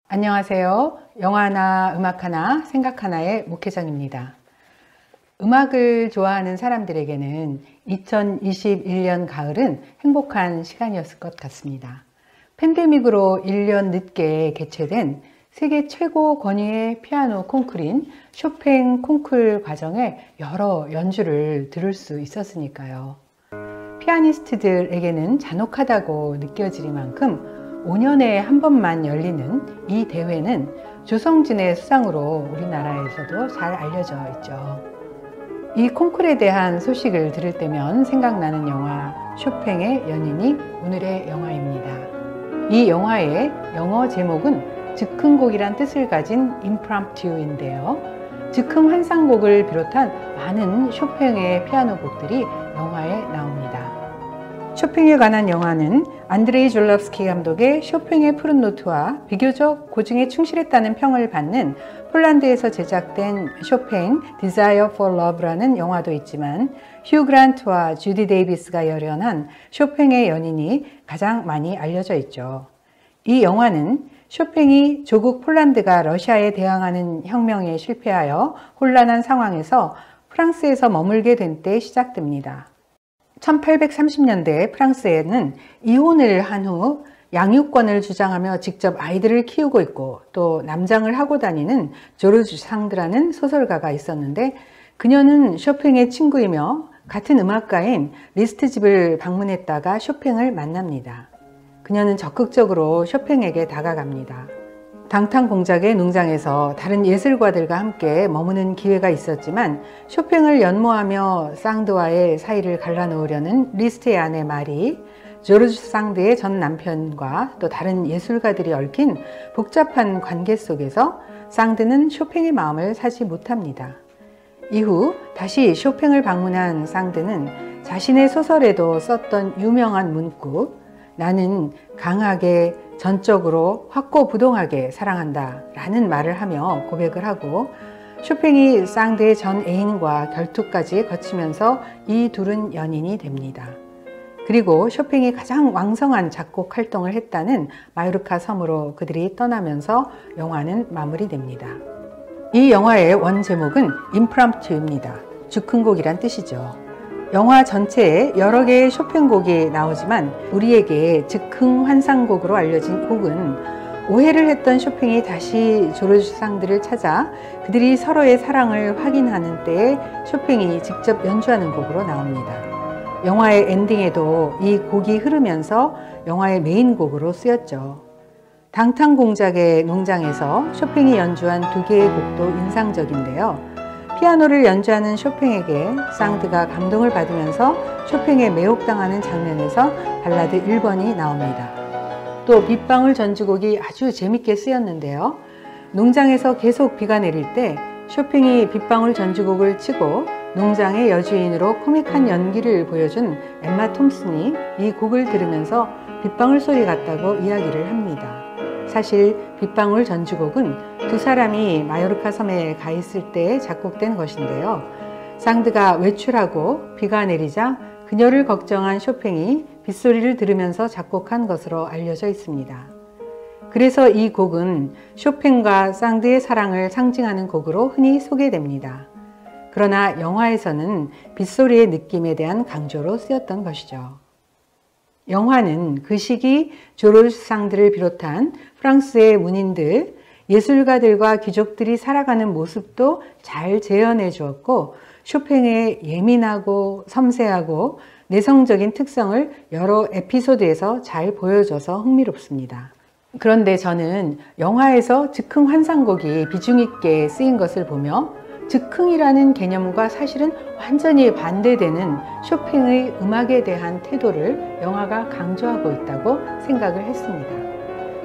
안녕하세요. 영화 하나, 음악 하나, 생각 하나의 목회장입니다. 음악을 좋아하는 사람들에게는 2021년 가을은 행복한 시간이었을 것 같습니다. 팬데믹으로 1년 늦게 개최된 세계 최고 권위의 피아노 콩쿠르인 쇼팽 콩쿨 과정의 여러 연주를 들을 수 있었으니까요. 피아니스트들에게는 잔혹하다고 느껴지리만큼 5년에 한 번만 열리는 이 대회는 조성진의 수상으로 우리나라에서도 잘 알려져 있죠. 이 콩쿨에 대한 소식을 들을 때면 생각나는 영화 쇼팽의 연인이 오늘의 영화입니다. 이 영화의 영어 제목은 즉흥곡이란 뜻을 가진 임프롬프투인데요. 즉흥 환상곡을 비롯한 많은 쇼팽의 피아노 곡들이 영화에 나옵니다. 쇼팽에 관한 영화는 안드레이 졸롭스키 감독의 쇼팽의 푸른 노트와 비교적 고증에 충실했다는 평을 받는 폴란드에서 제작된 쇼팽 Desire for Love라는 영화도 있지만 휴 그란트와 주디 데이비스가 열연한 쇼팽의 연인이 가장 많이 알려져 있죠. 이 영화는 쇼팽이 조국 폴란드가 러시아에 대항하는 혁명에 실패하여 혼란한 상황에서 프랑스에서 머물게 된 때 시작됩니다. 1830년대 프랑스에는 이혼을 한 후 양육권을 주장하며 직접 아이들을 키우고 있고 또 남장을 하고 다니는 조르주 상드라는 소설가가 있었는데 그녀는 쇼팽의 친구이며 같은 음악가인 리스트 집을 방문했다가 쇼팽을 만납니다. 그녀는 적극적으로 쇼팽에게 다가갑니다. 당탕 공작의 농장에서 다른 예술가들과 함께 머무는 기회가 있었지만 쇼팽을 연모하며 상드와의 사이를 갈라놓으려는 리스트의 아내 마리, 조르주 상드의 전 남편과 또 다른 예술가들이 얽힌 복잡한 관계 속에서 상드는 쇼팽의 마음을 사지 못합니다. 이후 다시 쇼팽을 방문한 상드는 자신의 소설에도 썼던 유명한 문구 나는 강하게 전적으로 확고부동하게 사랑한다 라는 말을 하며 고백을 하고 쇼팽이 상드의 전 애인과 결투까지 거치면서 이 둘은 연인이 됩니다. 그리고 쇼팽이 가장 왕성한 작곡 활동을 했다는 마요르카 섬으로 그들이 떠나면서 영화는 마무리됩니다. 이 영화의 원 제목은 임프롬프투입니다. 즉흥곡이란 뜻이죠. 영화 전체에 여러 개의 쇼팽 곡이 나오지만 우리에게 즉흥 환상곡으로 알려진 곡은 오해를 했던 쇼팽이 다시 조르주 상드를 찾아 그들이 서로의 사랑을 확인하는 때에 쇼팽이 직접 연주하는 곡으로 나옵니다. 영화의 엔딩에도 이 곡이 흐르면서 영화의 메인 곡으로 쓰였죠. 당탕 공작의 농장에서 쇼팽이 연주한 두 개의 곡도 인상적인데요. 피아노를 연주하는 쇼팽에게 상드가 감동을 받으면서 쇼팽에 매혹당하는 장면에서 발라드 1번이 나옵니다. 또 빗방울 전주곡이 아주 재밌게 쓰였는데요. 농장에서 계속 비가 내릴 때 쇼팽이 빗방울 전주곡을 치고 농장의 여주인으로 코믹한 연기를 보여준 엠마 톰슨이 이 곡을 들으면서 빗방울 소리 같다고 이야기를 합니다. 사실 빗방울 전주곡은 두 사람이 마요르카 섬에 가 있을 때 작곡된 것인데요. 상드가 외출하고 비가 내리자 그녀를 걱정한 쇼팽이 빗소리를 들으면서 작곡한 것으로 알려져 있습니다. 그래서 이 곡은 쇼팽과 상드의 사랑을 상징하는 곡으로 흔히 소개됩니다. 그러나 영화에서는 빗소리의 느낌에 대한 강조로 쓰였던 것이죠. 영화는 그 시기 조르주 상드를 비롯한 프랑스의 문인들, 예술가들과 귀족들이 살아가는 모습도 잘 재현해 주었고 쇼팽의 예민하고 섬세하고 내성적인 특성을 여러 에피소드에서 잘 보여줘서 흥미롭습니다. 그런데 저는 영화에서 즉흥 환상곡이 비중 있게 쓰인 것을 보며 즉흥이라는 개념과 사실은 완전히 반대되는 쇼팽의 음악에 대한 태도를 영화가 강조하고 있다고 생각을 했습니다.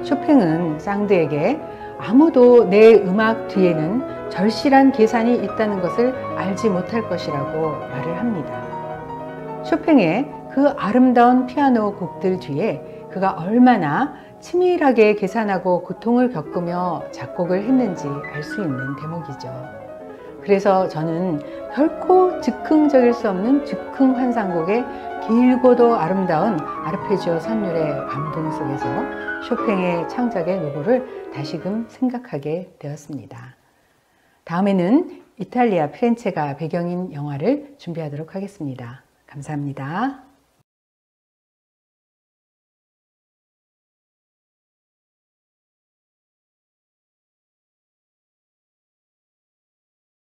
쇼팽은 상드에게 아무도 내 음악 뒤에는 절실한 계산이 있다는 것을 알지 못할 것이라고 말을 합니다. 쇼팽의 그 아름다운 피아노 곡들 뒤에 그가 얼마나 치밀하게 계산하고 고통을 겪으며 작곡을 했는지 알 수 있는 대목이죠. 그래서 저는 결코 즉흥적일 수 없는 즉흥 환상곡의 길고도 아름다운 아르페지오 선율의 감동 속에서 쇼팽의 창작의 노고를 다시금 생각하게 되었습니다. 다음에는 이탈리아 피렌체가 배경인 영화를 준비하도록 하겠습니다. 감사합니다.